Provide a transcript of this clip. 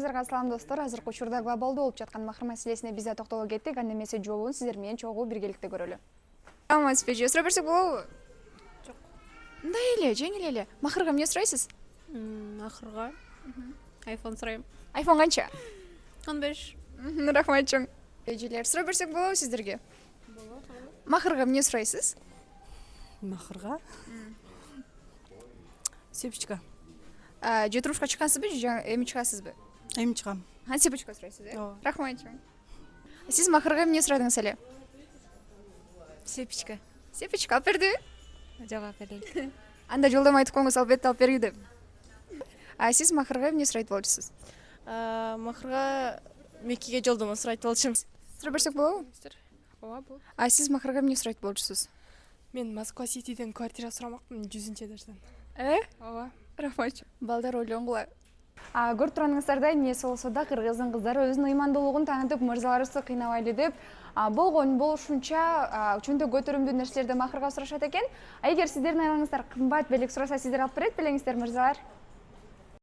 Баршаңыздарга салам достор. Азыркы учурда глобалдуу болуп жаткан махыр маселесине биз да токтоло кеттик. Анда эмесе жообун сиздер менен чогуу биргеликте көрөлү. Саламатсызбы? Сурап берсек болобу? Жок. Мындай эле, жеңил эле. Махырга эмне сурайсыз? Махырга iPhone сурайм. iPhone канча? 15. Рахмат чоң. Эжелер, сурап берсек болобу сиздерге? Болот. Махырга эмне сурайсыз? Махырга сепичка. Же турмушка чыккансызбы, же эми чыгасызбы? Эми чыгам. Сепичка сурайсыз, э? Ооба. Рахмат чоң. Сиз махырга эмне сурадыңыз эле? Сепичка. Сепичка алып бердиби? Жок берилди. Анда жолдомо айтып коюңуз, албетте алып бергиле деп. Сиз махырга эмне сурайт болчусуз? Махырга Меккеге жолдомо сурайт болчумун. Сурап берсек болобу? Ооба, бул. Сиз махырга эмне сурайт болчусуз? Мен Москва Ситиден квартира сурамакмын 100 этаждан. Ооба. Рахмат. Балдар ойлонгула. Көрүп турганыңыздардай эмнеси болсо да кыргыздын кыздары өзүнүн ыймандуулугун таанытып, мырзаларыбызды кыйнабайлы деп болгон болушунча чөнтө көтөрүмдүү нерселерди махырга сурашат экен. Эгер сиздердин айларыңыздар кымбат белек сураса, сиздер алып берет белеңиздер, мырзалар?